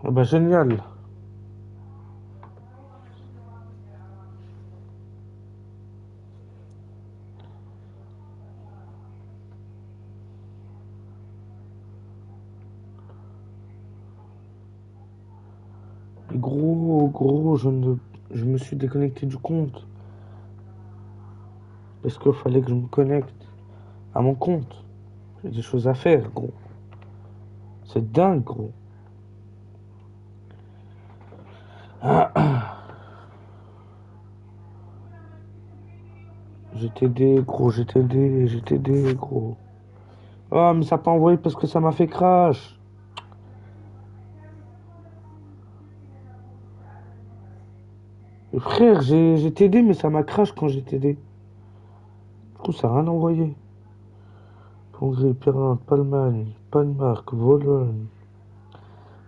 Ah bah génial. Mais gros, je me suis déconnecté du compte. Est-ce qu'il fallait que je me connecte à mon compte? J'ai des choses à faire, gros. C'est dingue, gros. J'ai t'aidé, gros. Oh, mais ça n'a pas envoyé parce que ça m'a fait crash. Frère, j'ai t'aidé, mais ça m'a crash quand j'ai t'aidé. Du coup, ça n'a rien envoyé. Hongrie, Pirate, Palmagne, Danemark, Vologne,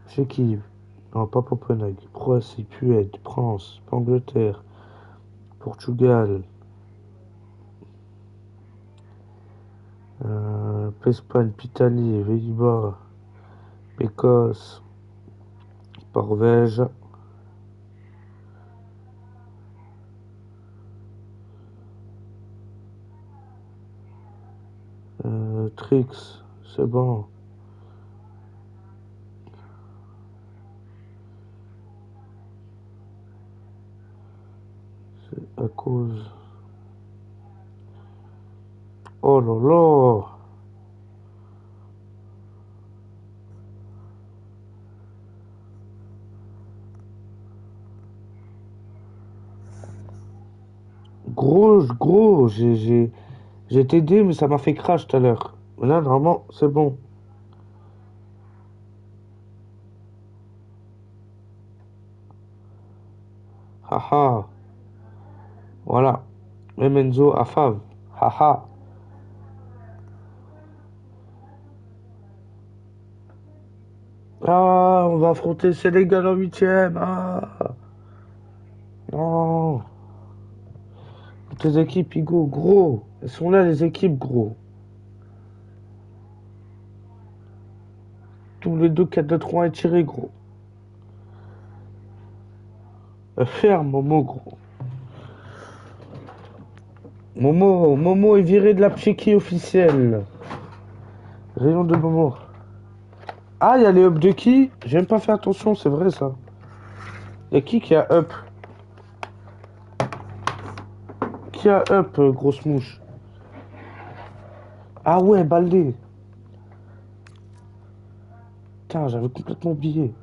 Tchéquie, non, pas Copenhague, Croatie, Suède, France, Angleterre, Portugal, Espagne, Italie, Pays-Bas, Écosse, Norvège, Trix, c'est bon, à cause. Oh là là! Gros, j'ai t'aidé, mais ça m'a fait crash tout à l'heure. Là, normalement, c'est bon. Haha, voilà. Même Enzo à Fave. Haha. Ah, on va affronter le Sénégal en huitième. Ah, non. Toutes les équipes, Igo, gros. Elles sont là, les équipes, gros. Tous les deux 4-2-3 est tiré, gros. Ferme, Momo, gros. Momo est viré de la Tchéquie officielle. Rayon de Momo. Ah, il y a les up de qui? J'ai même pas fait attention, c'est vrai ça. Il y a qui a up? Qui a up, grosse mouche? Ah ouais, Baldé. Putain, j'avais complètement oublié.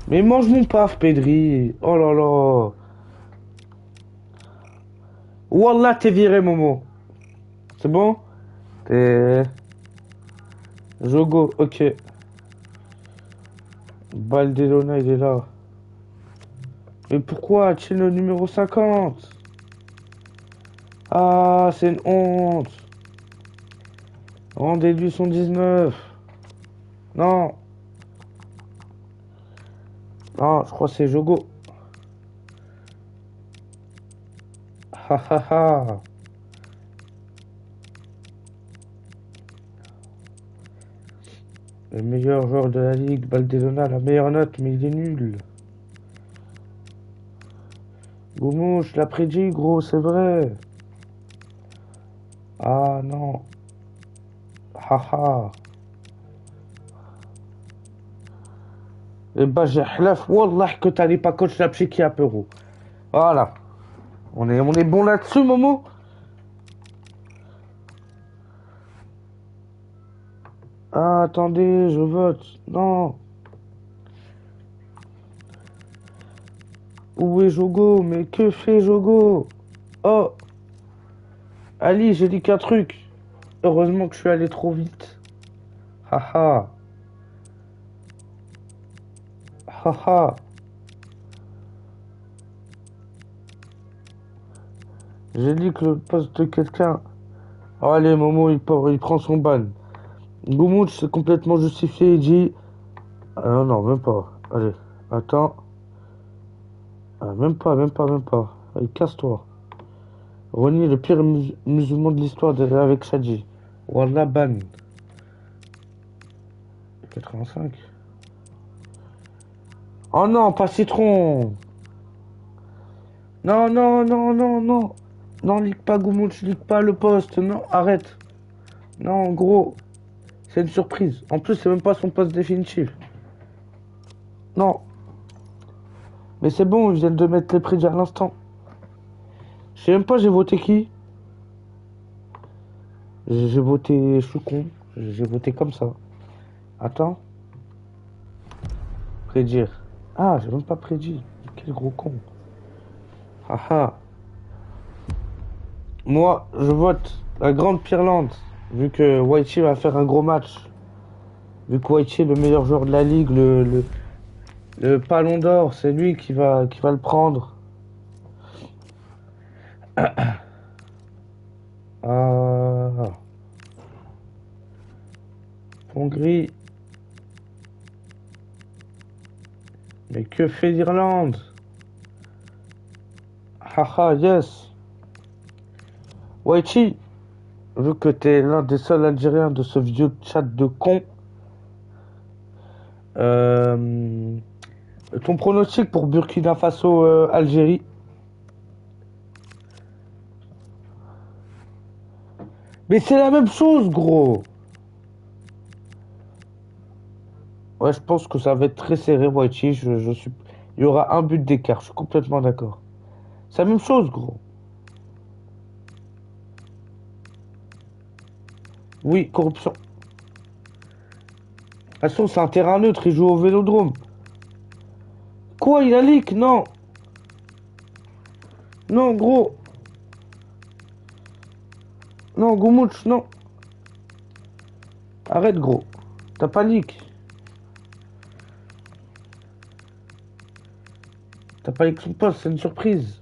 Mais mange mon paf, Pedri. Oh là là. Wallah, t'es viré, Momo. C'est bon? T'es... Jogo, ok. Baldelona, il est là. Mais pourquoi? Tu es le numéro 50? Ah, c'est une honte. Rendez-lui son 19. Non. Non, je crois que c'est Jogo. Ha ha ha. Le meilleur joueur de la ligue, Baldelona, la meilleure note, mais il est nul. Goumouche, l'a prédit, gros, c'est vrai. Ah non. Ha ha. Eh ben, j'ai hlaf, wallah, que t'allais pas coach la psychi à Peru. Voilà. On est bon là-dessus, Momo? Ah, attendez, je vote. Non. Où est Jogo? Mais que fait Jogo? Oh, Ali, j'ai dit qu'un truc. Heureusement que je suis allé trop vite. Haha. Haha. J'ai dit que le poste de quelqu'un. Oh, allez, Momo, il prend son ban. Goumout, c'est complètement justifié. Il dit. Ah non, non, même pas. Allez, attends. Ah, même pas. Allez, casse-toi. Ronnie est le pire musulman de l'histoire avec Shadji. Wallah ban. 85. Oh non, pas citron. Non, non, non, non, non. Non, ligue pas Goumout, ligue pas le poste. Non, arrête. Non, gros. C'est une surprise. En plus, c'est même pas son poste définitif. Non. Mais c'est bon, ils viennent de mettre les prix à l'instant. Je sais même pas, j'ai voté qui? J'ai voté, je suis con. J'ai voté comme ça. Attends. Prédire. Ah, j'ai même pas prédit. Quel gros con. Haha. Moi, je vote la Grande Pirlande. Vu que Whitey va faire un gros match. Vu que Whitey est le meilleur joueur de la ligue, le Ballon d'Or, c'est lui qui va le prendre. Ah. Hongrie. Mais que fait l'Irlande? Haha, yes. Whitey, vu que t'es l'un des seuls Algériens de ce vieux chat de con, euh, ton pronostic pour Burkina Faso Algérie? Mais c'est la même chose, gros. Ouais, je pense que ça va être très serré, Whitey. Je suis... Il y aura un but d'écart, je suis complètement d'accord. C'est la même chose, gros. Oui, corruption. De toute façon, c'est un terrain neutre, il joue au Vélodrome. Quoi, il a leak? Non. Non, gros. Non, Goumouch, non. Arrête, gros. T'as pas leak. T'as pas leak son poste, c'est une surprise.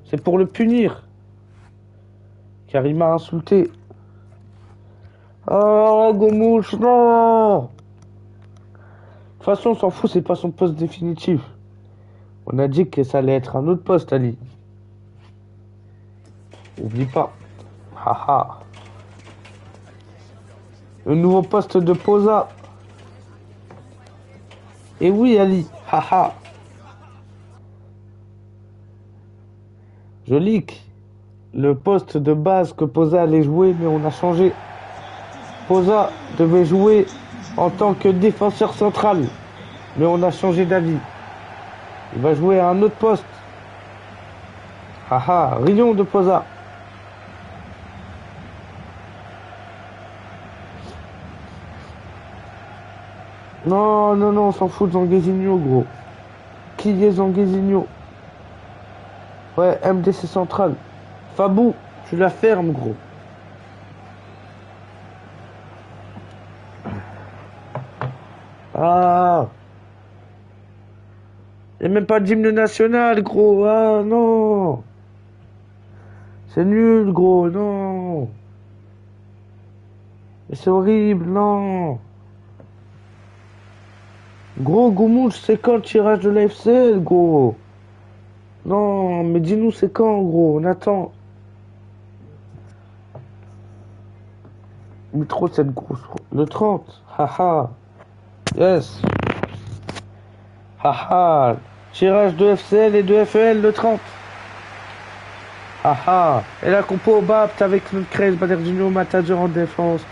C'est pour le punir. Car il m'a insulté. Oh, Goumouch, non. De toute façon, on s'en fout, c'est pas son poste définitif. On a dit que ça allait être un autre poste, Ali. Oublie pas. Haha. Le nouveau poste de Posa. Et oui, Ali. Haha. Je leak le poste de base que Posa allait jouer, mais on a changé. Posa devait jouer en tant que défenseur central, mais on a changé d'avis. Il va jouer à un autre poste. Haha, Rion de Posa. Non, non, non, on s'en fout de Zanguezinho, gros. Qui est Zanguezinho? Ouais, MDC central. Fabou, tu la fermes, gros. Ah, y a même pas d'hymne national, gros. Ah, non. C'est nul, gros, non. Mais c'est horrible, non. Gros, Goumouche, c'est quand le tirage de la FCL, gros? Non, mais dis-nous, c'est quand, gros? On attend. Mais trop cette grosse. Le 30. Haha. Yes. Haha. Tirage de FCL et de FEL le 30. Haha. Et la compo au BAPT avec notre Crèche, Baderdino, Matager en défense.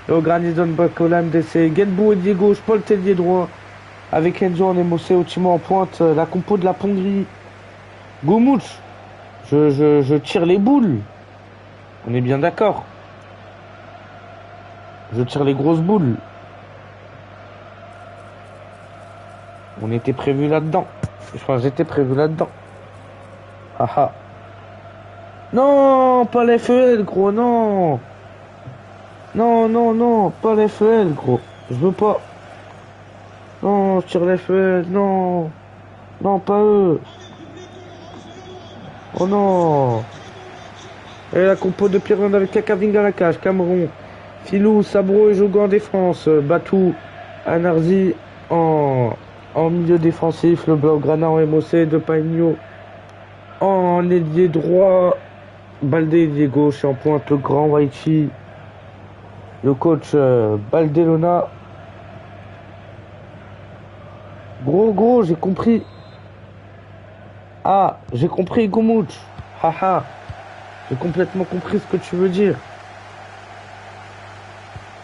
Et au Granison Bacola MDC. Genbou et Diego gauche, Paul Tellier droit. Avec Enzo en émocé au Timo en pointe. La compo de la Pongrie. Goumouch. Je tire les boules. On est bien d'accord. Je tire les grosses boules. On était prévu là-dedans. Enfin, j'étais prévu là-dedans. Haha. Non, pas l'FEL, gros, non. Non, non, non, pas l'FEL, gros. Je veux pas. Non, je tire l'FEL, non. Non, pas eux. Oh non. Et la compo de Pirlande avec Kakavinga à la cage, Cameroun. Filou, Sabro et Jogo en défense. Batou, Anarzi en milieu défensif. Le Blaugrana en MOC de Pagno en ailier droit. Baldé ailier gauche et en pointe le grand Whitey. Le coach Baldelona. Gros, j'ai compris. Ah, j'ai compris, Gumouch. Haha. J'ai complètement compris ce que tu veux dire.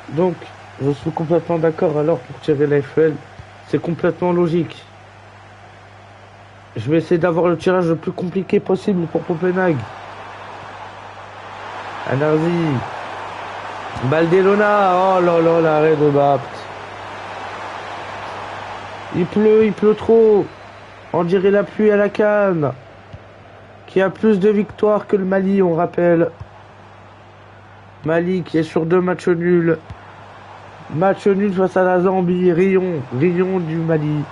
Donc, je suis complètement d'accord. Alors, pour tirer la FL, c'est complètement logique. Je vais essayer d'avoir le tirage le plus compliqué possible pour Copenhague. Anarzi. Baldelona. Oh là là, l'arrêt de Bapt. Il pleut trop. On dirait la pluie à la canne. Qui a plus de victoires que le Mali, on rappelle. Mali qui est sur 2 matchs nuls. Match nul face à la Zambie. Rion du Mali.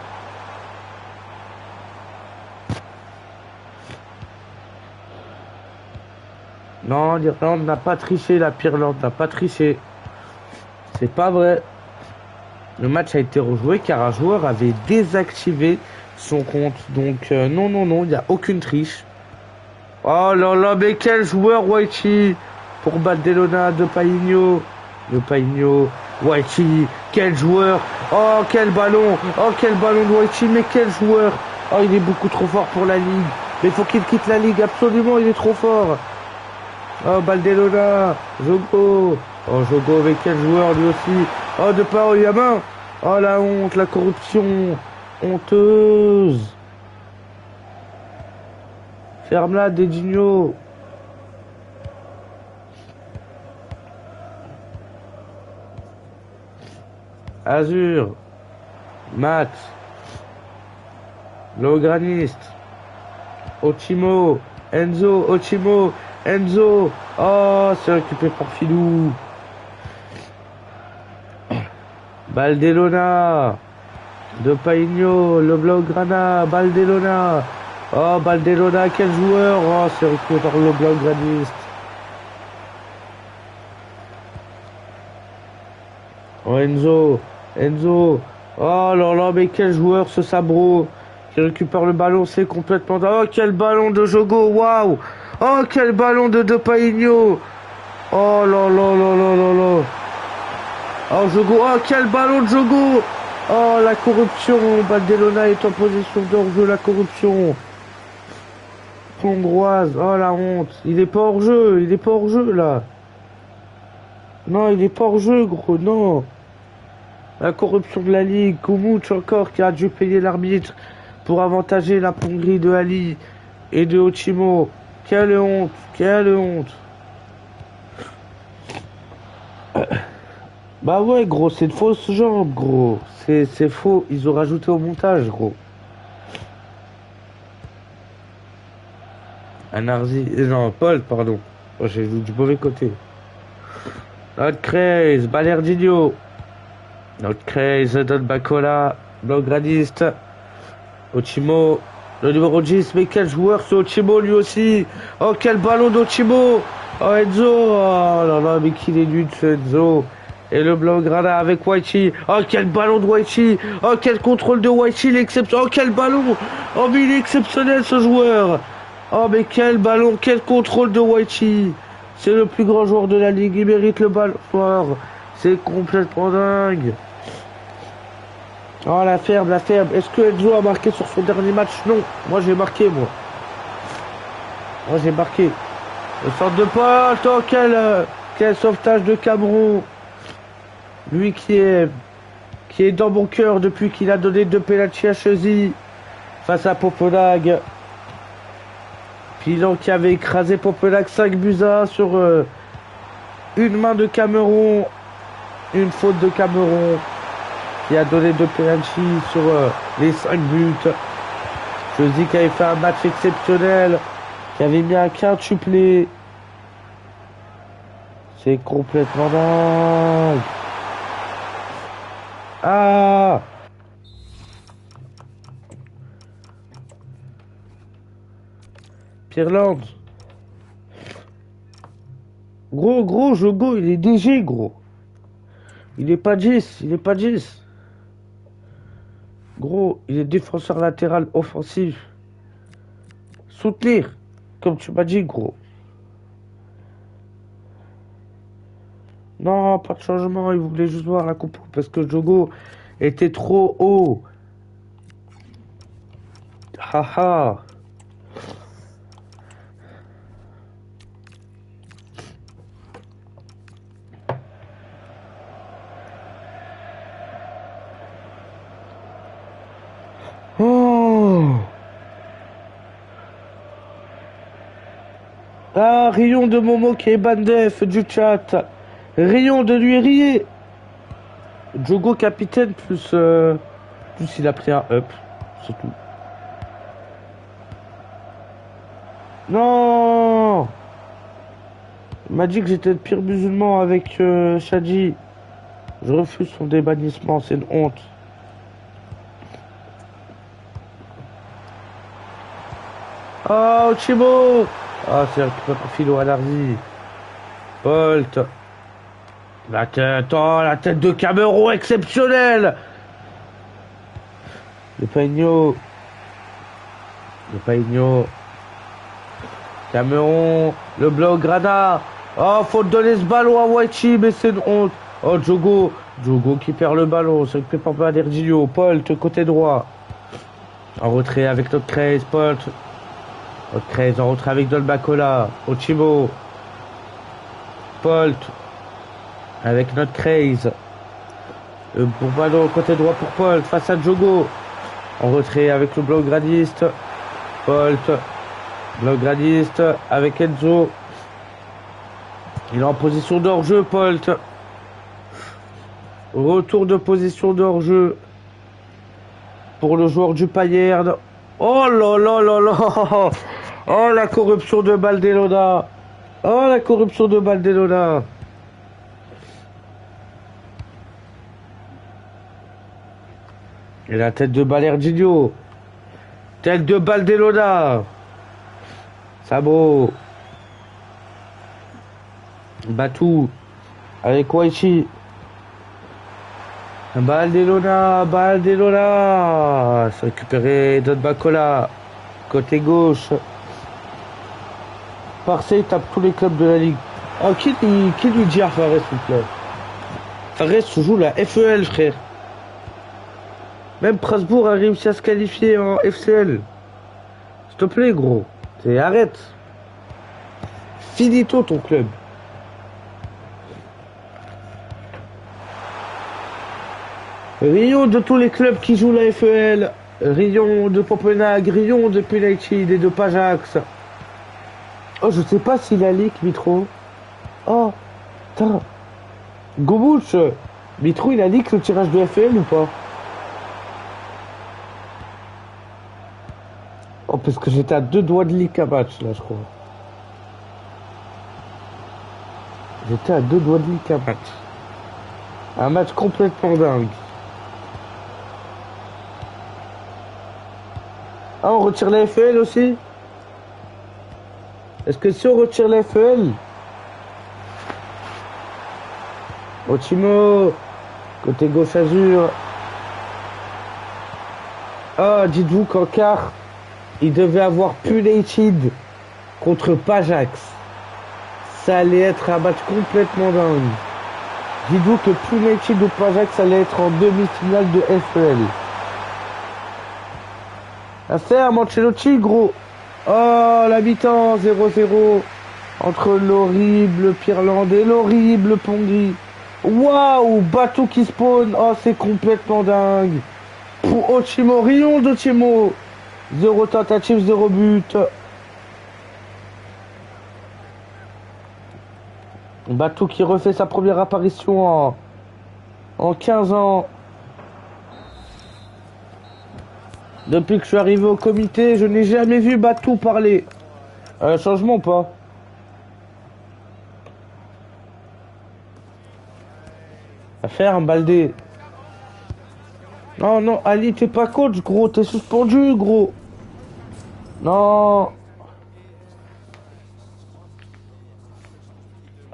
Non, l'Irlande n'a pas triché, la Pirlande n'a pas triché. C'est pas vrai. Le match a été rejoué car un joueur avait désactivé son compte. Donc non, il n'y a aucune triche. Oh là là, mais quel joueur Whitey pour Barcelona de Païgno. Whitey, quel joueur. Oh quel ballon de Whitey, mais quel joueur. Oh il est beaucoup trop fort pour la Ligue. Mais il faut qu'il quitte la Ligue, absolument, il est trop fort. Oh Barcelona, Jogo. Oh Jogo, mais quel joueur lui aussi. Oh de part Yamin. Oh la honte, la corruption. Honteuse. Ferme-la, Dedinho. Azur. Matt. Lograniste. Ochimo. Ochimo. Enzo. Oh, c'est récupéré par Filou. Baldelona. De Paigno. Le Blaugrana. Baldelona. Oh, Baldelona, quel joueur. Oh, c'est récupéré par le Blaugraniste. Oh, Enzo. Oh là là, mais quel joueur ce Sabro. Qui récupère le ballon, c'est complètement... Oh, quel ballon de Jogo, waouh. Oh, quel ballon de Paigno. Oh là là là là là là. Oh, Jogo, oh, quel ballon de Jogo. Oh, la corruption. Barcelona est en position de hors-jeu, la corruption. Hongroise, oh la honte. Il est pas hors-jeu, là. Non, il est pas hors-jeu, gros, non. La corruption de la Ligue, Koumouch encore qui a dû payer l'arbitre pour avantager la pongerie de Ali et de Ochimo. Quelle honte. Bah ouais, gros, c'est une fausse jambe, gros. C'est faux, ils ont rajouté au montage, gros. Anarzi, non, Paul, pardon. Oh, j'ai vu du mauvais côté. Notre craze, Balerdinho. Notre craze, Don Bacola, Blaugraniste. Ochimo, le numéro 10, mais quel joueur ce Ochimo lui aussi. Oh quel ballon d'Ochimo. Oh Enzo, oh là là, mais qu'il est nul ce Enzo. Et le Blaugrana avec Whitey. Oh quel ballon de Whitey. Oh quel contrôle de Whitey, l'exception. Oh quel ballon. Oh mais il est exceptionnel ce joueur. Oh mais quel ballon, quel contrôle de Whitey. C'est le plus grand joueur de la Ligue, il mérite le ballon fort. C'est complètement dingue. Oh la ferme. Est-ce que Enzo a marqué sur son dernier match? Non. Moi j'ai marqué moi. Le centre de pote. Oh quel sauvetage de Cameroun. Lui qui est dans mon cœur depuis qu'il a donné 2 pénaltys à Chelsea face à Copenhague. Pilon qui avait écrasé Copenhague 5-1 sur une main de Cameroun. Une faute de Cameroun. Qui a donné 2 pénaltys sur les 5 buts. Chelsea qui avait fait un match exceptionnel, qui avait mis un quintuplé. C'est complètement dingue. Ah, Pirlande. Gros, Jogo, il est DG, gros. Il est pas 10. Gros, il est défenseur latéral offensif. Soutenir, comme tu m'as dit, gros. Non, pas de changement, il voulait juste voir la coupe parce que Jogo était trop haut. Haha. Oh. Ah, rions de Momo qui est bandef du chat. Rions de lui rier. Jogo capitaine plus il a pris un up. C'est tout. Non. Il m'a dit que j'étais le pire musulman avec Shadji. Je refuse son débannissement, c'est une honte. Oh, Chibo. Ah, c'est récupéré par Philo Alarzi. Bolt. La tête, oh, la tête de Cameron exceptionnelle. Le Paigno. Cameron. Le Blaugrana. Oh, faut donner ce ballon à Waichi, mais c'est une honte. Oh, Jogo qui perd le ballon. C'est récupéré par Balergillo. Polt, côté droit. En retrait avec notre Craze. Polt. Notre Craze en retrait avec Dolbacola. Ochimo. Polt. Avec notre Craze. Le bon ballon côté droit pour Polt. Face à Jogo. En retrait avec le Blaugradiste. Polt. Blaugradiste avec Enzo. Il est en position de hors-jeu, Polt. Retour de position de hors-jeu pour le joueur du Payerne. Oh là là là là. Oh, la corruption de Baldelona. Oh, la corruption de Baldelona. Et la tête de Balergillo. Tête de Baldelona. Sabot. Batou. Avec Waichi. Baldelona. C'est récupéré Dolbacola. Côté gauche. Marseille tape tous les clubs de la Ligue. Oh, qui lui dit à Fares, s'il vous plaît? Fares joue la FEL, frère. Même Strasbourg a réussi à se qualifier en FCL. S'il te plaît, gros. Arrête. Finito ton club. Rions de tous les clubs qui jouent la FEL. Rions de Copenhague, Rions de United et de Pajax. Oh, je sais pas s'il a leak, Mitro. Oh, putain. Gomouche. Mitro, il a leak le tirage de FEL ou pas? Oh, parce que j'étais à 2 doigts de leak à match, là, je crois. J'étais à 2 doigts de leak à match. Un match complètement dingue. Ah, on retire la FEL aussi? Est-ce que si on retire la FEL... Otimo, côté gauche Azur. Ah, dites-vous qu'en quart, il devait avoir United contre Pajax. Ça allait être un match complètement dingue. Dites-vous que United ou Pajax allait être en demi-finale de FEL. Affaire Ancelotti, gros. Oh, la mi-temps, 0-0. Entre l'horrible Pirland et l'horrible Pongri. Waouh, bateau qui spawn. Oh, c'est complètement dingue. Pour Ochimo, Rion d'Ochimo. 0 tentative, 0 but. Bateau qui refait sa première apparition en 15 ans. Depuis que je suis arrivé au comité, je n'ai jamais vu Batou parler. Changement ou pas? Affaire un Baldé. Non, non, Ali, t'es pas coach, gros. T'es suspendu, gros. Non.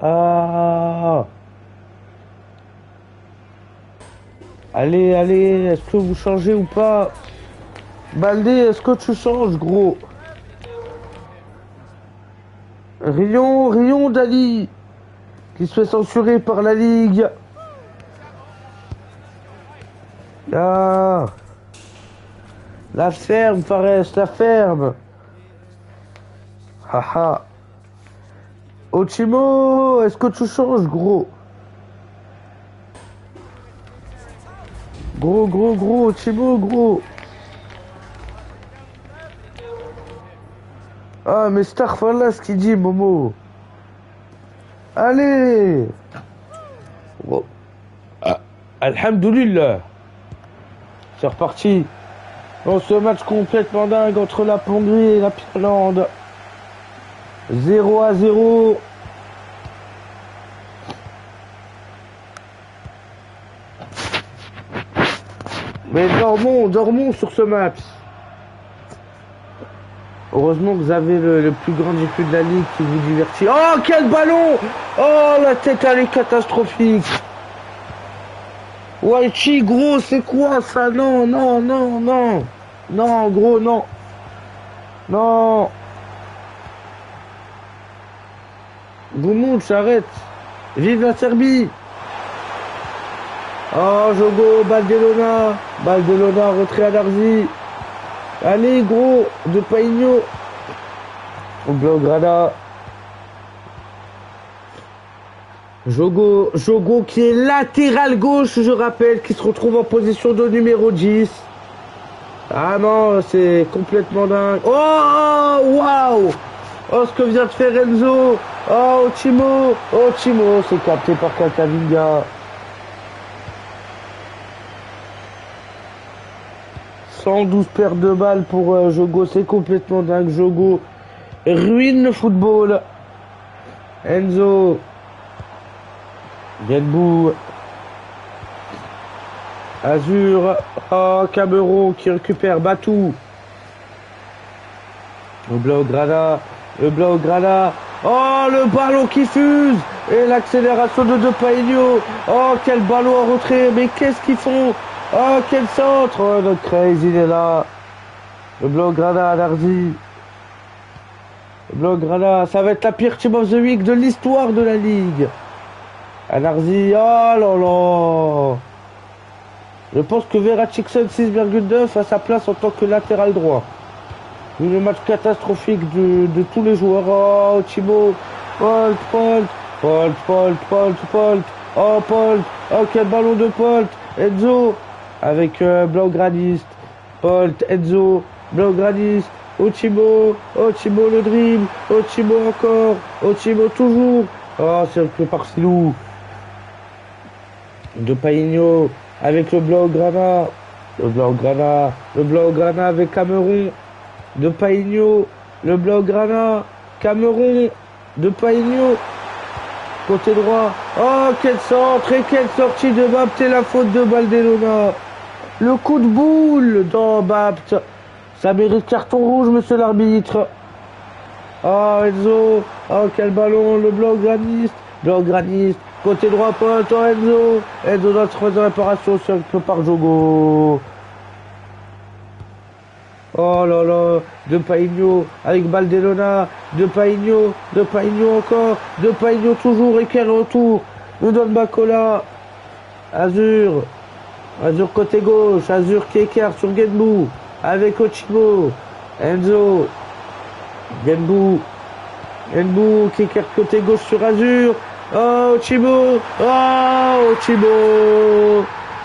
Ah. Allez, allez, est-ce que vous changez ou pas? Baldé, est-ce que tu changes, gros? Rion d'Ali, qui se fait censurer par la Ligue. Ah. La ferme, Fares, la ferme. Haha. Ochimo, est-ce que tu changes, gros? Gros, Ochimo, gros. Ah, mais Starfall ce qu'il dit, Momo. Allez. Oh. Ah, Alhamdoulilah. C'est reparti. Dans ce match complètement dingue entre la Hongrie et la Finlande. 0-0. Mais dormons sur ce match. Heureusement que vous avez le plus grand défi de la ligue qui vous divertit. Oh, quel ballon! Oh, la tête, elle est catastrophique. Waichi, gros, c'est quoi ça? Non. Non, gros, non. Non. Goumoun, arrête. Vive la Serbie. Oh, Jogo, Baldelona, retrait à Darzi. Allez, gros, de Paigno. Blaugrana. Jogo qui est latéral gauche, je rappelle, qui se retrouve en position de numéro 10. Ah non, c'est complètement dingue. Oh, waouh! Oh, ce que vient de faire Enzo. Oh, Timo, c'est capté par Cacavigna. 112 paires de balles pour Jogo, c'est complètement dingue. Jogo ruine le football. Enzo. Genbou. Azur. Oh, Cameron qui récupère Batou. Le Blaugrana. Oh, le ballon qui fuse. Et l'accélération de Paigno. Oh, quel ballon en retrait. Mais qu'est-ce qu'ils font? Oh, quel centre. Oh, notre Crazy, il est là. Le Blaugrana à Darzi. Le Blaugrana. Ça va être la pire Team of the Week de l'histoire de la Ligue. Anarzi, oh là là. Je pense que Vera-Chickson 6,9 a sa place en tant que latéral droit. Vu le match catastrophique de tous les joueurs. Oh, Thibaut. Polt. Oh, Polt. Oh, quel ballon de Polt. Enzo. Avec Blaugradiste. Polt, Enzo. Blaugradiste. Thibaut le dribble. Thibaut encore. Thibaut toujours. Oh, c'est que par Silou. De Paigno avec le Blaugrana avec Cameron, de Paigno, le Blaugrana, Cameron, de Paigno, côté droit. Oh, quel centre et quelle sortie de Bapt et la faute de Baldelona. Le coup de boule dans Bapt. Ça mérite carton rouge, monsieur l'arbitre. Oh, Enzo. Oh, quel ballon, le Blaugraniste. Côté droit, Polt, Enzo doit se faire de réparation sur par Jogo. Oh là là, de Paigno avec Baldelona, de Paigno encore, de Paigno toujours et quel retour. Nous donne Bacola. Azur côté gauche, Azur qui écarte sur Genbou avec Ochimo. Enzo, Genbou qui écarte côté gauche sur Azur. Oh, Thibaut.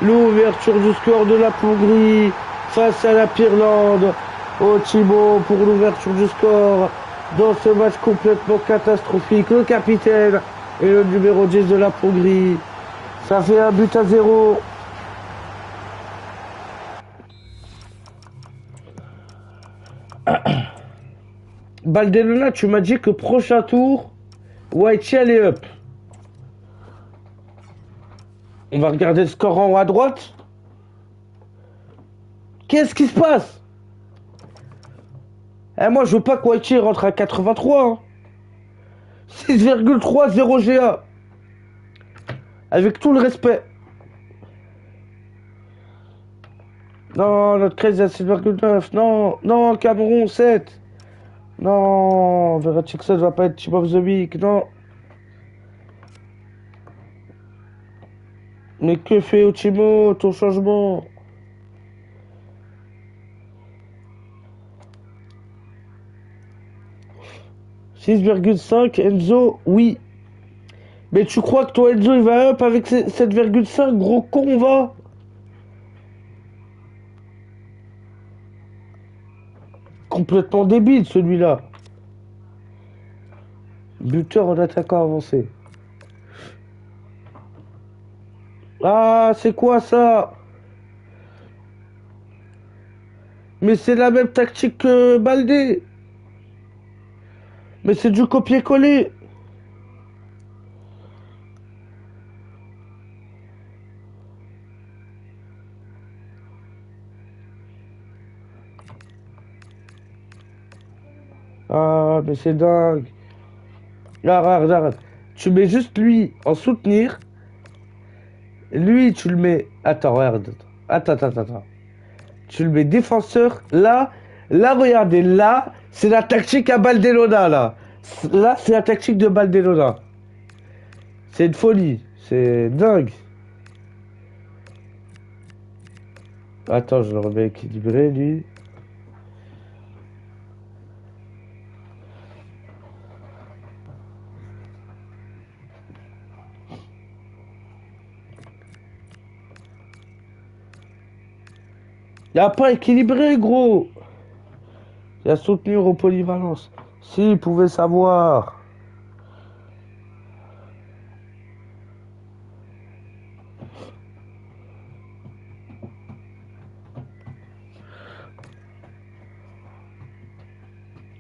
L'ouverture du score de la Hongrie face à la Finlande. Oh, Thibaut pour l'ouverture du score dans ce match complètement catastrophique. Le capitaine et le numéro 10 de la Hongrie. Ça fait 1-0. Baldelona, tu m'as dit que prochain tour, Whitey, elle est up. On va regarder le score en haut à droite. Qu'est-ce qui se passe? Moi, je veux pas que Whitey rentre à 83. Hein. 6,30 GA. Avec tout le respect. Non, notre crazy à 6,9. Non, Cameron 7. Non, Vera-Chickson va pas être Team of the Week. Non. Mais que fait Ochimo, ton changement? 6,5, Enzo, oui. Mais tu crois que toi, Enzo, il va up avec 7,5, gros con, va? Complètement débile, celui-là. Buteur en attaquant avancé. Ah, c'est quoi ça? Mais c'est la même tactique que Baldé. Mais c'est du copier-coller. Ah, mais c'est dingue. Arrête, arrête. Tu mets juste lui en soutenir. Lui, tu le mets. Attends, regarde. Attends. Tu le mets défenseur. Là, regardez. Là, c'est la tactique à Baldelona, là. Là, c'est la tactique de Baldelona. C'est une folie. C'est dingue. Attends, je le remets équilibré, lui. Il a pas équilibré, gros. Il a soutenu au polyvalence. S'il pouvait savoir.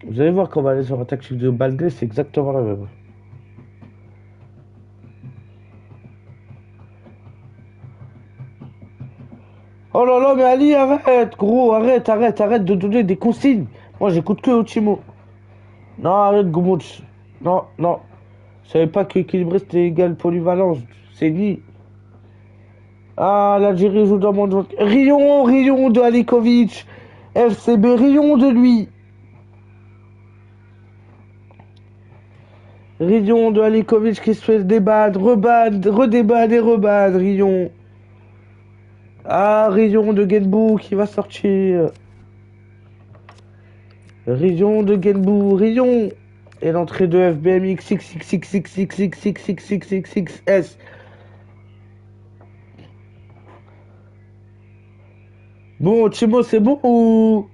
Vous allez voir qu'on va aller sur la tactique de Baldé, c'est exactement la même. Oh là là, mais Ali, arrête, gros, arrête de donner des consignes. Moi, j'écoute que Otimo. Non, arrête, Goumouch. Non. Je savais pas qu'équilibrer c'était égal polyvalence. C'est ni. Ah, l'Algérie joue dans mon. Rion de Alikovic. FCB, rions de lui. Rion de Alikovic qui se fait débattre, redébattre et rebattre, Rion. Ah, Rion de Genbou qui va sortir. Rion de Genbou, Rion. Et l'entrée de FBMX XXXXXXXXXXXS. Bon, Timo, c'est bon ou...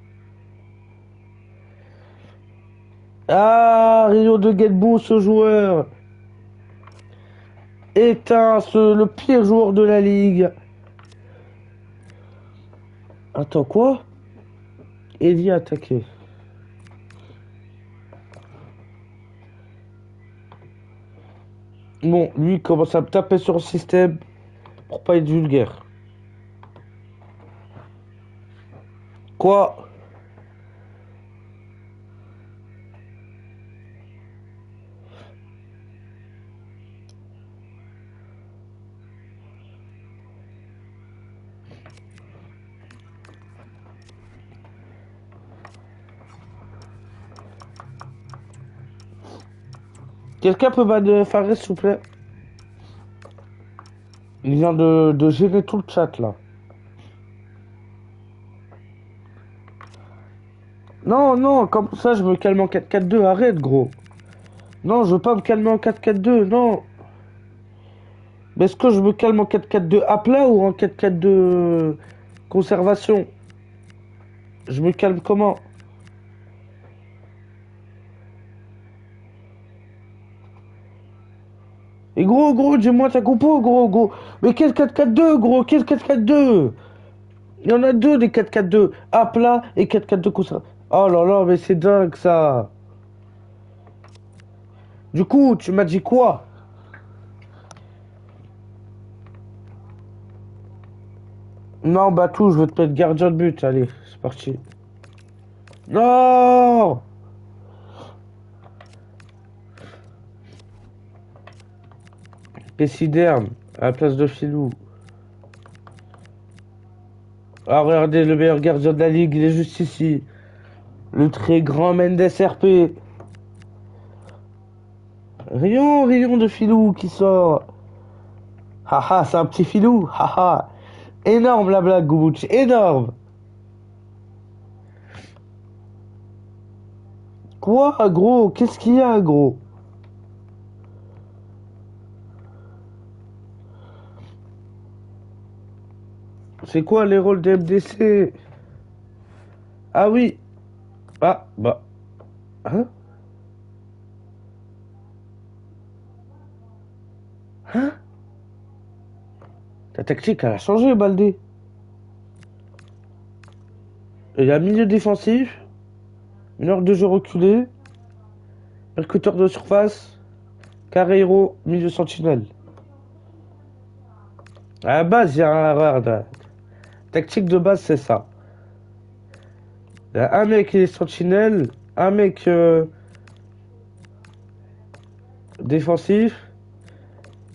Ah, Rion de Genbou, ce joueur. Éteint, le pire joueur de la ligue. Attends, quoi? Eddie attaqué. Bon, lui commence à me taper sur le système pour pas être vulgaire. Quoi? Quelqu'un peut banner Fares, s'il vous plaît? Il vient de gérer tout le chat, là. Non, comme ça, je me calme en 4-4-2. Arrête, gros. Non, je veux pas me calmer en 4-4-2, non. Mais est-ce que je me calme en 4-4-2 à plat ou en 4-4-2 conservation? Je me calme comment? Et gros, dis-moi ta compo, gros. Mais quel 4-4-2, gros? Quel 4-4-2? Il y en a deux des 4-4-2. À plat et 4-4-2 conservation. Oh là là, mais c'est dingue, ça. Du coup, tu m'as dit quoi? Non, Batou, je veux te mettre gardien de but. Allez, c'est parti. Non! Pessiderme, à la place de Filou. Ah, regardez, le meilleur gardien de la ligue, il est juste ici. Le très grand Mendes RP. Rion de Filou qui sort. Haha, c'est un petit Filou. Haha. Énorme la blague, Goubouch. Énorme. Quoi, gros? Qu'est-ce qu'il y a, gros? C'est quoi les rôles de MDC? Ah oui. Ah, bah. Hein? Hein? Ta tactique, elle a changé, Baldé. Il y a milieu défensif, une heure de jeu reculé, percuteur de surface, Carreiro, milieu sentinelle. À la base, il y a un erreur. Tactique de base, c'est ça. Il y a un mec qui est sentinelle, un mec défensif.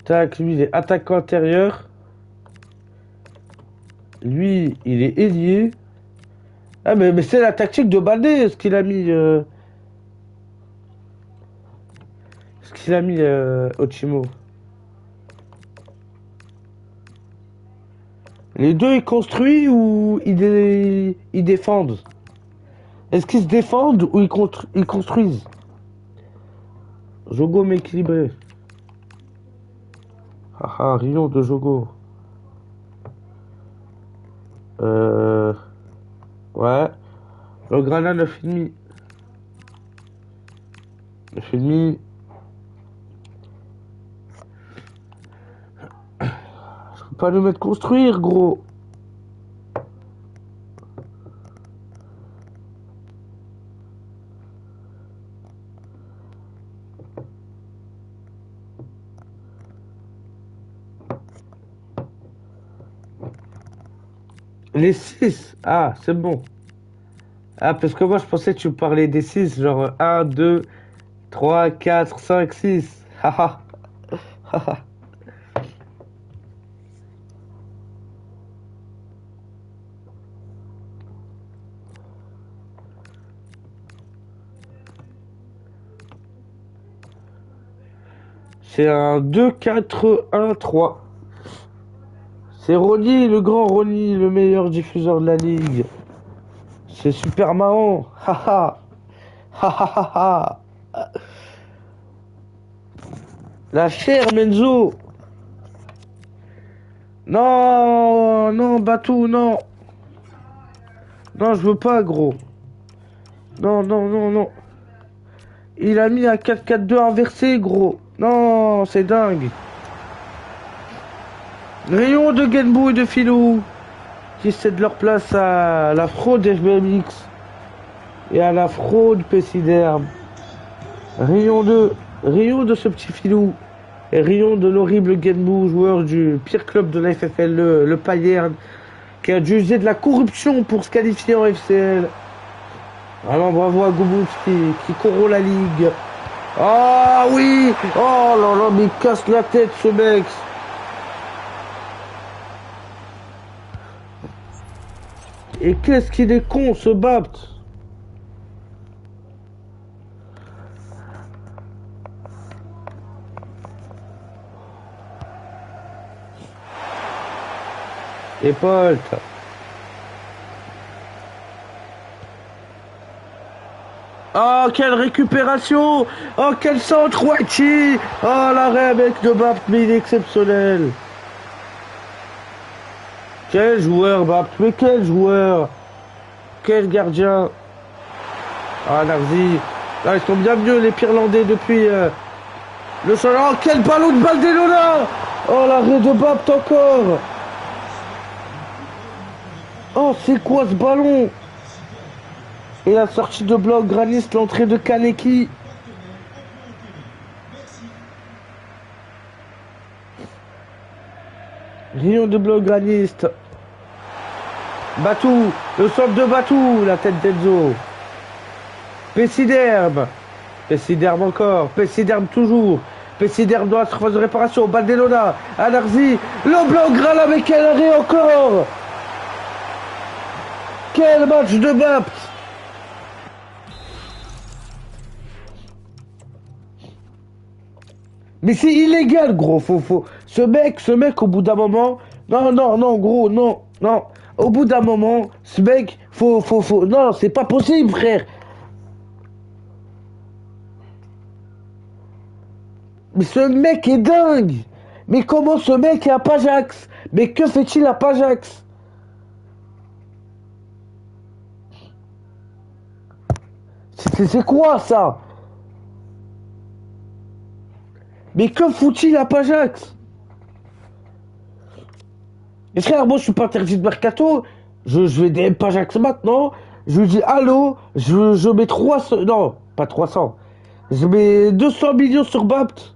Tac, lui, il est attaquant intérieur. Lui, il est ailier. Ah, mais c'est la tactique de Baldé, ce qu'il a mis. Ce qu'il a mis, Ochimo. Les deux, ils construisent ou ils défendent? Est-ce qu'ils se défendent ou ils construisent? Jogo m'équilibré. Haha, Rion de Jogo. Euh... Ouais. Le Grana 9,5. 9,5. Je peux pas le mettre construire, gros. Les 6. Ah, c'est bon. Ah, parce que moi, je pensais que tu parlais des 6, genre un, 2, 3, 4, 5, 6. Haha. Haha. C'est un 2, 4, 1, 3. C'est Ronny, le grand Ronny, le meilleur diffuseur de la ligue. C'est super marrant. Haha. Hahaha. La chair, Menzo. Non, non, Batou, non. Non, je veux pas, gros. Non, non, non, non. Il a mis un 4-4-2 inversé, gros. Non, c'est dingue. Rayon de Genbou et de Filou qui cèdent leur place à la fraude FBMX et à la fraude Pessiderme. Rayon de ce petit Filou et rayon de l'horrible Genbou, joueur du pire club de la FFL, le Payerne, qui a dû user de la corruption pour se qualifier en FCL. Alors bravo à Goubout qui corrompt la ligue. Ah oui. Oh là là, mais il casse la tête ce mec. Et qu'est-ce qu'il est con ce Bapt. Et Paul. Oh, quelle récupération! Oh, quel centre, Whitey! Oh, l'arrêt avec de Bapt, mais il est exceptionnel! Quel joueur, Bapt, mais quel joueur! Quel gardien! Ah, Narzi! Là, ils sont bien mieux, les Pirlandais, depuis le sol. Oh, quel ballon de Baldelona! Oh, l'arrêt de Bapt encore! Oh, c'est quoi ce ballon? Et la sortie de bloc Granis, l'entrée de Kaneki. Rayon de bloc Granist. Batou, le centre de Batou, la tête d'Enzo. Pessiderme. Pessiderme encore. Pessiderme toujours. Pessiderme dans la surface de réparation. Baldelona. Anarzi. Le bloc Gral avec quel arrêt encore. Quel match de Bapt. Mais c'est illégal, gros. Ce mec, au bout d'un moment. Non, non, non, gros, non, non. Au bout d'un moment, ce mec, faut. Non, c'est pas possible, frère. Mais ce mec est dingue. Mais comment ce mec est à Pajax? Mais que fait-il à Pajax? C'est quoi ça? Mais que fout-il à Pajax? Mais frère, moi je suis pas interdit de mercato. Je vais DM Pajax maintenant. Je lui dis allô. Je mets 300. Non, pas 300. Je mets 200 millions sur Bapt.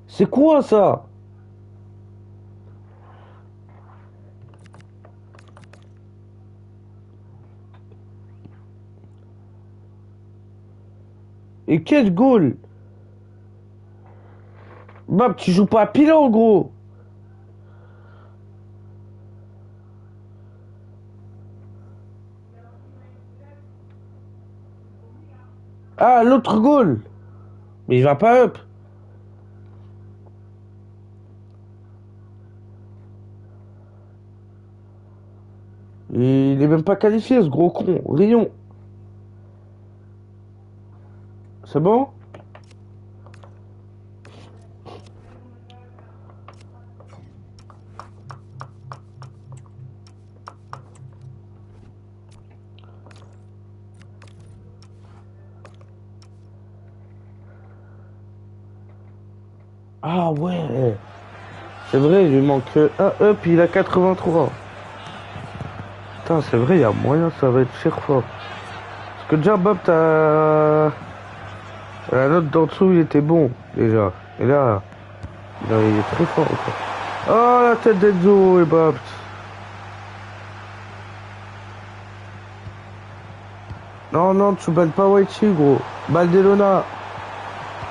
C'est quoi ça? Et quel goal? Bapt, tu joues pas à Pilan, gros. Ah, l'autre goal. Mais il va pas up. Il est même pas qualifié, ce gros con. Rion. C'est bon? Ah ouais. C'est vrai, il lui manque un up, il a 83. Putain, c'est vrai, il y a moyen, ça va être cher fort. Parce que déjà, Bob, la note d'en dessous, il était bon, déjà. Et là, il est très fort, quoi. Oh, la tête d'Enzo et Bob. Non, non, tu balles pas Waichi, gros. Baldelona.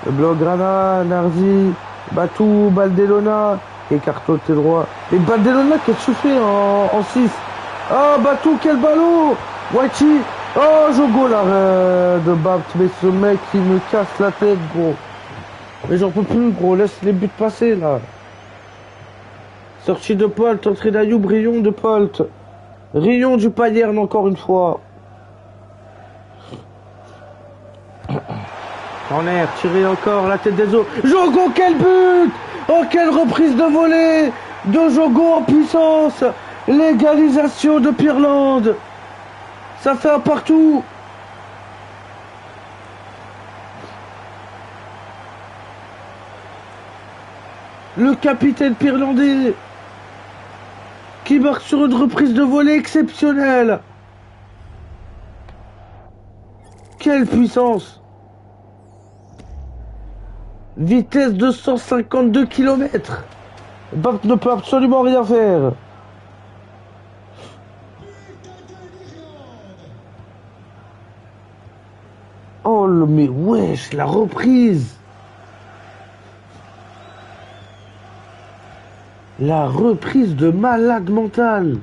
Le Blaugrana, Narzi, Batou, Baldelona. Écarte tes droits. Et Baldelona, qu'est-ce que tu fais en 6? Oh, Batou, quel ballon! Waichi. Oh, Jogo, l'arrêt de Bapt. Mais ce mec, il me casse la tête, gros. Mais j'en peux plus, gros. Laisse les buts passer, là. Sortie de Polt, entrée d'Ayoub, Rion de Polt. Rion du Payerne, encore une fois. Corner, tiré encore, la tête des eaux. Jogo, quel but! Oh, quelle reprise de volée de Jogo en puissance! L'égalisation de Pirland. Ça fait un partout. Le capitaine pirlandais qui marque sur une reprise de volée exceptionnelle. Quelle puissance! Vitesse de 152 km. Bapt ne peut absolument rien faire. Oh, mais wesh, la reprise. La reprise de malade mental.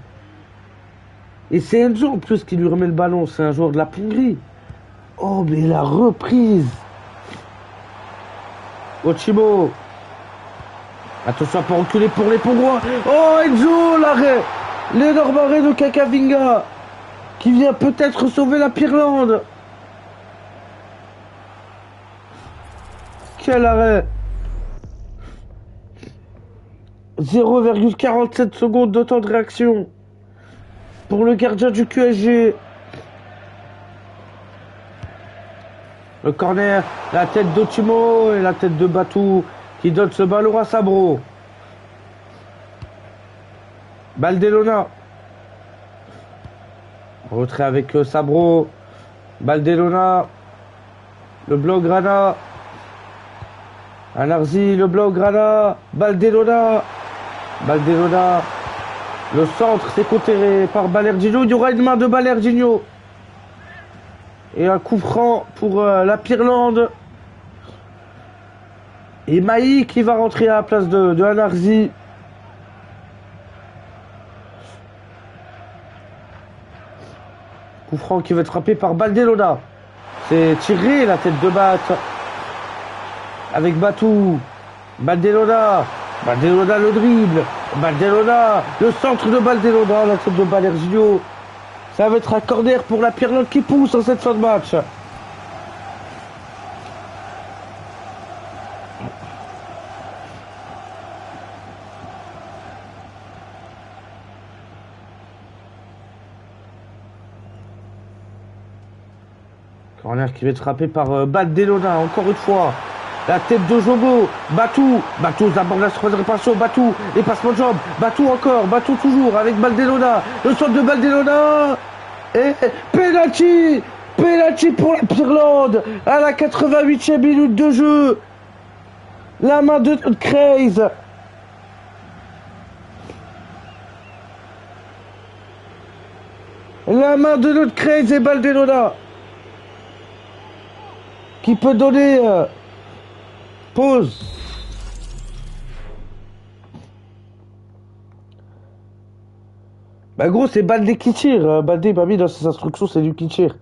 Et c'est Enzo en plus qui lui remet le ballon. C'est un joueur de la Hongrie. Oh, mais la reprise. Ochimo. Attention à pas reculer pour les Pongrois. Oh, Enzo, l'arrêt. L'énorme arrêt de Kakavinga. Qui vient peut-être sauver la Pirlande. Quel arrêt. 0,47 secondes de temps de réaction. Pour le gardien du QSG. Le corner, la tête d'Otimo et la tête de Batou qui donne ce ballon à Sabro. Baldelona. Retrait avec Sabro. Baldelona. Le Blaugrana. Anarzi, le Blaugrana. Baldelona. Baldelona. Le centre, c'est conterré par Balerdigno. Il y aura une main de Balerdigno. Et un coup franc pour la Pirlande. Et Maï qui va rentrer à la place de Anarzi. Coup franc qui va être frappé par Baldelona. C'est tiré la tête de Batte. Avec Batou. Baldelona. Baldelona le dribble. Baldelona. Le centre de Baldelona. La tête de Balergino. Ça va être un corner pour la Pirelli qui pousse en cette fin de match. Corner qui va être frappé par Baldelona, encore une fois. La tête de Jogo, Batou d'abord la surface de réparation, Batou, les passements de jambes, Batou encore, Batou toujours avec Baldelona, le centre de Baldelona, et penalty pour la Pirelli à la 88e minute de jeu, la main de Craze. La main de notre Craze et Baldelona qui peut donner pause. Bah gros c'est Baldé qui tire. Baldé m'a mis dans ses instructions, c'est lui qui tire.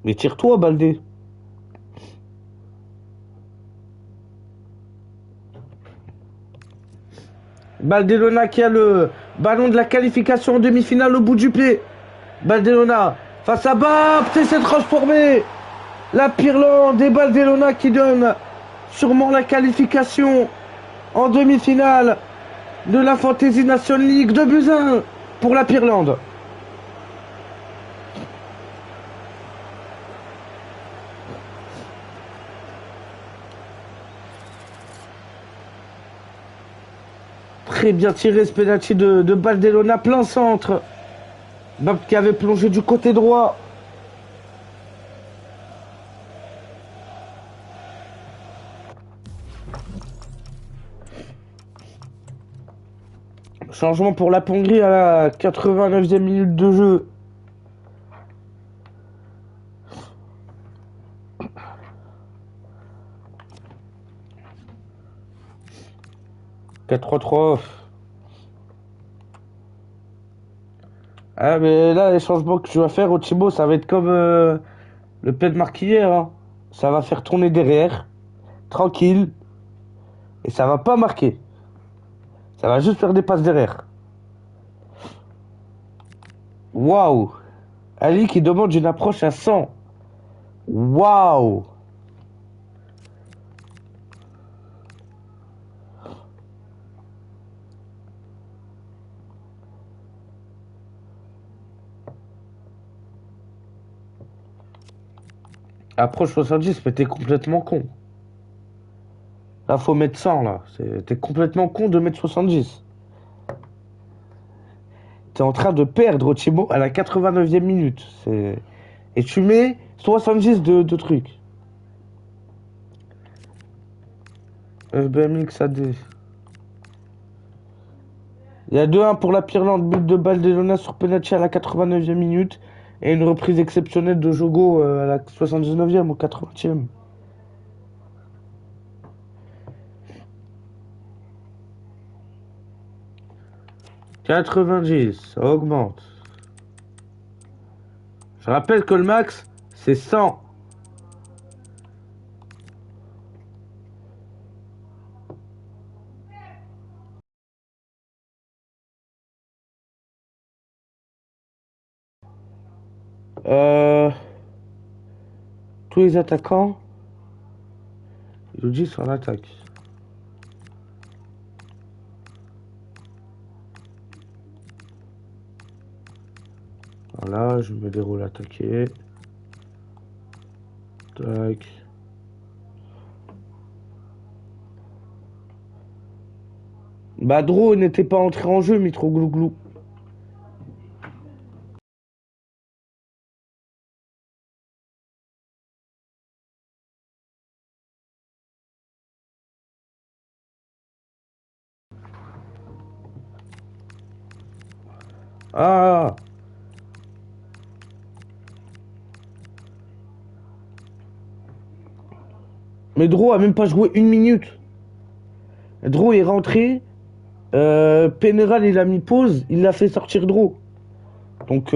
Mais tire-toi Baldé. Baldelona qui a le ballon de la qualification en demi-finale au bout du pied. Baldelona face à Baptiste s'est transformé. La Pirelli et Baldelona qui donne sûrement la qualification en demi-finale de la Fantasy Nation League de Buzyn pour la Pirelli. Très bien tiré ce penalty de Baldelona, plein centre. Bap qui avait plongé du côté droit. Changement pour la Hongrie à la 89e minute de jeu. « 4-3-3. » Ah mais là les changements que tu vas faire au Thibaut ça va être comme le plein de marque hier hein. Ça va faire tourner derrière, tranquille, et ça va pas marquer. Ça va juste faire des passes derrière. Waouh. Ali qui demande une approche à 100. Waouh. Approche 70, mais t'es complètement con. Là, faut mettre 100, là. T'es complètement con de mettre 70. T'es en train de perdre Thibaut à la 89e minute. Et tu mets 70 de trucs. BMX AD. Il y a 2-1 pour la Pirelli, but de Baldelona sur penalty à la 89e minute. Et une reprise exceptionnelle de Jogo à la 79e ou 80e. « 90, ça augmente. Je rappelle que le max, c'est 100. Tous les attaquants, ils nous disent sur l'attaque. Voilà, je me déroule attaquer. Tac. Badro n'était pas entré en jeu, Mitroglou. Ah. Mais Dro a même pas joué une minute. Dro est rentré. Pénéral il a mis pause, il l'a fait sortir Dro. Donc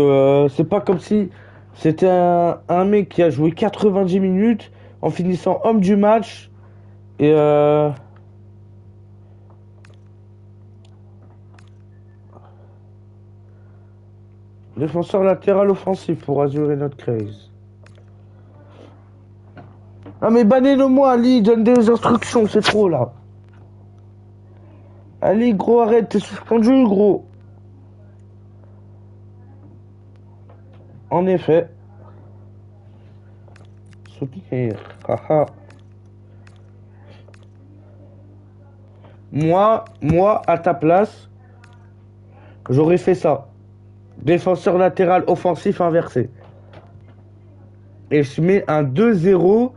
c'est pas comme si C'était un mec qui a joué 90 minutes en finissant homme du match. Et défenseur latéral offensif pour assurer notre crise. Ah mais bannez-le moi, Ali, donne des instructions, c'est trop là. Ali, gros, arrête, t'es suspendu, gros. En effet. Soutenir. Haha. Moi, à ta place, j'aurais fait ça. Défenseur latéral offensif inversé. Et je mets un 2-0,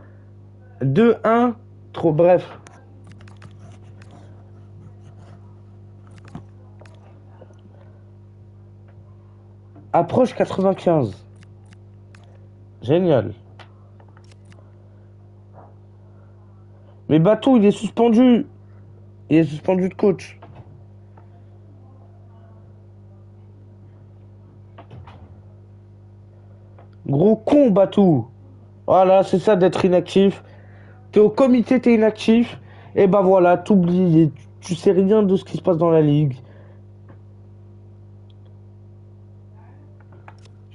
2-1, trop bref. Approche 95. Génial. Mais Bateau, il est suspendu. Il est suspendu de coach. Gros con, Batou. Voilà, c'est ça d'être inactif. T'es au comité, t'es inactif. Et bah voilà, t'oublies. Tu sais rien de ce qui se passe dans la ligue.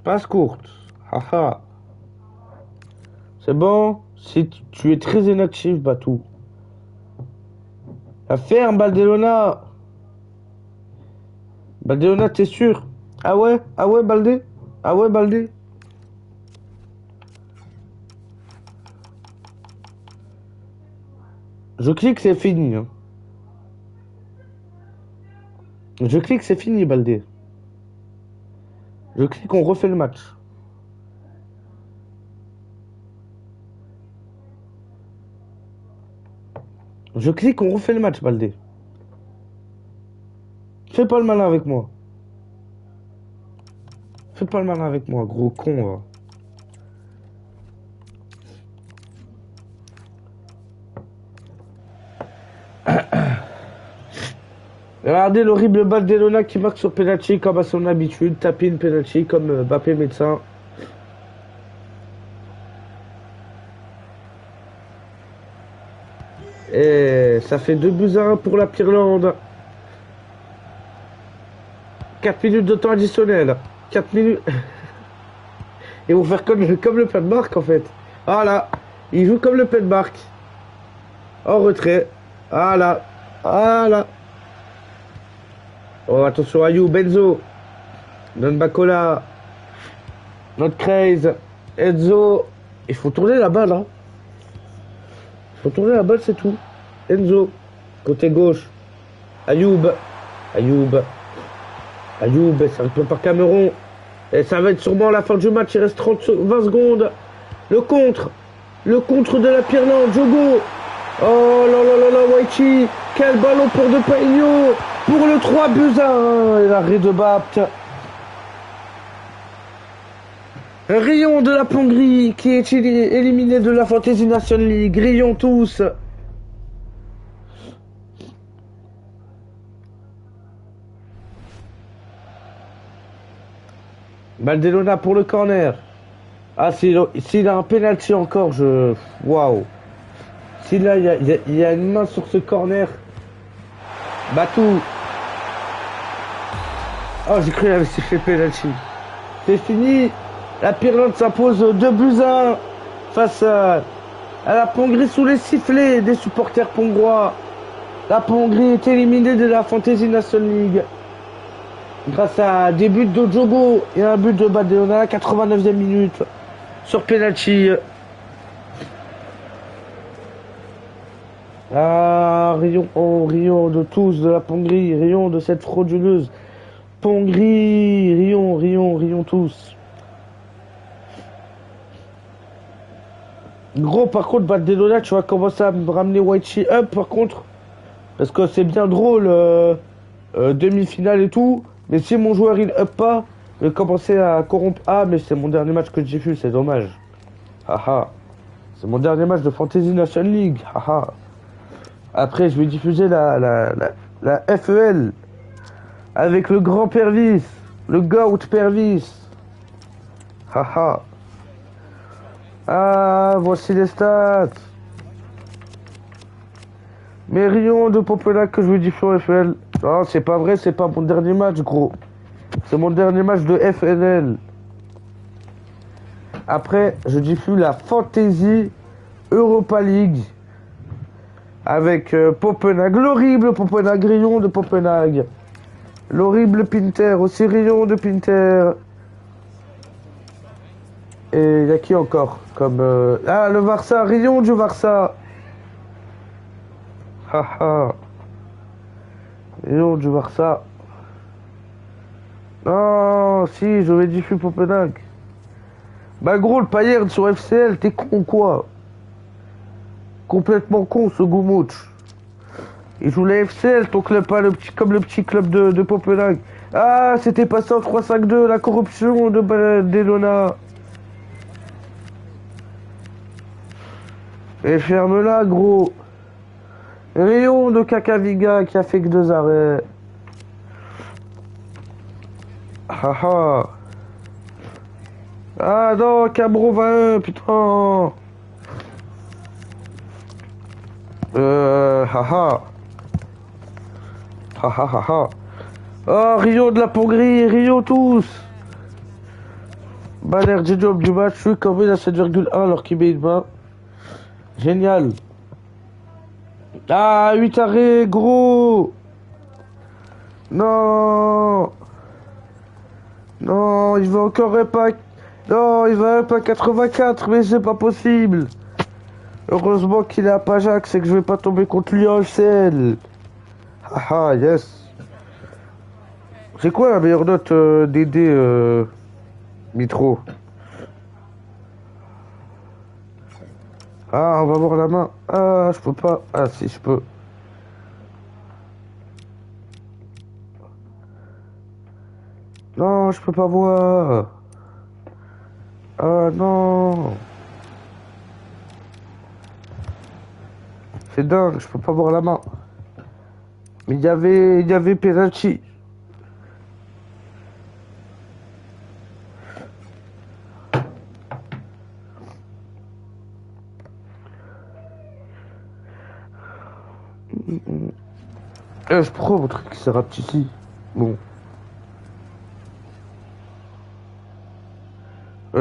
Passe courte. Haha. C'est bon. Si tu es très inactif, Batou. La ferme, Baldelona. Baldelona, t'es sûr? Ah ouais? Ah ouais, Baldé? Ah ouais, Baldé? Je clique, c'est fini. Hein. Je clique, c'est fini, Baldé. Je clique, on refait le match. Je clique, on refait le match, Baldé. Fais pas le malin avec moi. Fais pas le malin avec moi, gros con. Regardez l'horrible Baldelona qui marque sur penalty comme à son habitude. Taper une penalty comme Mbappé médecin. Et ça fait 2-1 pour la Pirlande. 4 minutes de temps additionnel. 4 minutes. Ils vont faire comme le Penmark en fait. Voilà. Ils jouent comme le Penmark. En retrait. Voilà. Voilà. Oh, attention, Ayou, Benzo. Don Bacola. Notre Craze. Enzo. Il faut tourner la balle, hein. Il faut tourner la balle, c'est tout. Enzo. Côté gauche. Ayoub. Ayoub. Ayoub, ça répond par Cameron. Et ça va être sûrement la fin du match. Il reste 20 secondes. Le contre. Le contre de la Pirlande. Jogo. Oh là là là là, Waichi. Quel ballon pour De Paigno. Pour le 3-1. Et l'arrêt de Bapt. Rions de la Hongrie qui est éliminé de la Fantasy National League. Rions tous. Baldelona pour le corner. Ah, s'il a un penalty encore, je... Waouh. Si là, il y a une main sur ce corner. Batou. Oh, j'ai cru qu'il avait fait penalty. C'est fini. La Pirlande s'impose 2-1 face à la Hongrie sous les sifflets des supporters hongrois. La Hongrie est éliminée de la Fantasy National League. Grâce à des buts de Jogo et un but de Baldelona, 89e minute, sur penalty. Ah, rions, oh, rions de tous, de la Hongrie, rions de cette frauduleuse Hongrie, rions, rions, rions tous. Gros, par contre, Baldelona, tu vas commencer à me ramener Waichi up, par contre, parce que c'est bien drôle, demi-finale et tout. Mais si mon joueur il up pas, je vais commencer à corrompre. Ah, mais c'est mon dernier match que j'ai vu, c'est dommage. Haha. C'est mon dernier match de Fantasy National League. Haha. Après, je vais diffuser la FEL avec le grand Pervis, le GOAT Pervis. Haha. Ah, voici les stats. Mais Rion de Popelac que je vous dis sur FL. Non, c'est pas vrai, c'est pas mon dernier match, gros. C'est mon dernier match de FNL. Après, je diffuse la Fantasy Europa League avec Poppenhag, l'horrible Poppenhag, Rion de Poppenhag. L'horrible Pinter, aussi Rion de Pinter. Et il y a qui encore comme ah, le Barça, Rion du Barça. Haha. Rion du Barça. Non, si, j'aurais diffusé Poppenhag. Bah gros, le Payern sur FCL, t'es con ou quoi? Complètement con ce Goumouch. Il joue la FCL, ton club, pas le petit, comme le petit club de Poppenhag. Ah, c'était passé en 3-5-2, la corruption d'Elona. Et ferme-la, gros. Rion de Kakaviga qui a fait que 2 arrêts. Haha. Ah non, Cabro 21, putain. Haha. Haha, haha. Oh, Rio de la Pongrie, Rio tous. Banner J-Job du match, je suis quand même à 7,1 alors qu'il met une main. Génial. Ah, 8 arrêts, gros. Non. Non, il va encore pas. Non, il va pas 84, mais c'est pas possible. Heureusement qu'il est à Pajax et que je vais pas tomber contre lui en LCL. Haha, yes. C'est quoi la meilleure note d'aider Mitro? Ah, on va voir la main. Ah, je peux pas. Ah, si, je peux. Non, je peux pas voir. Ah, non. C'est dingue, je peux pas voir la main. Mais il y avait penalty. Je prends mon truc qui s'est rapetissé. Bon.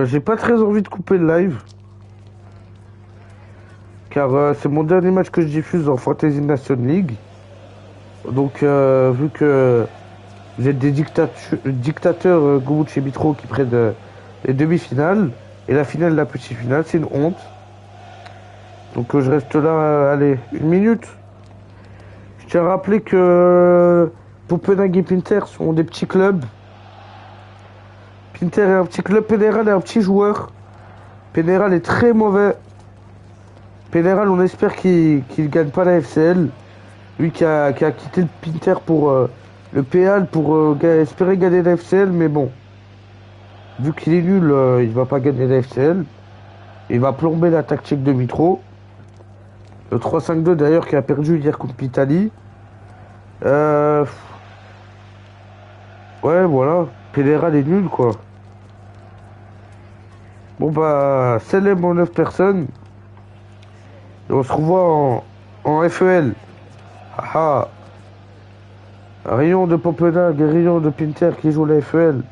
J'ai pas très envie de couper le live. Car c'est mon dernier match que je diffuse en Fantasy Nation League. Donc, vu que vous êtes des dictateurs Goumouch et Mitro qui prennent les demi-finales et la finale de la petite finale, c'est une honte. Donc, je reste là, allez, 1 minute. Je tiens à rappeler que Poppenhag et Pinter sont des petits clubs. Pinter est un petit club, Pénéral est un petit joueur. Pénéral est très mauvais. Pénéral, on espère qu'il gagne pas la FCL. Lui qui a quitté le Pinter pour le PL pour espérer gagner la FCL, mais bon. Vu qu'il est nul, il va pas gagner la FCL. Il va plomber la tactique de Mitro. Le 3-5-2 d'ailleurs qui a perdu hier contre l'Italie. Ouais, voilà. Pénéral est nul, quoi. Bon, bah, célèbre en 9 personnes. Et on se revoit en FEL. Haha. Rayon de Poppenhag et Rayon de Pinter qui joue la FEL.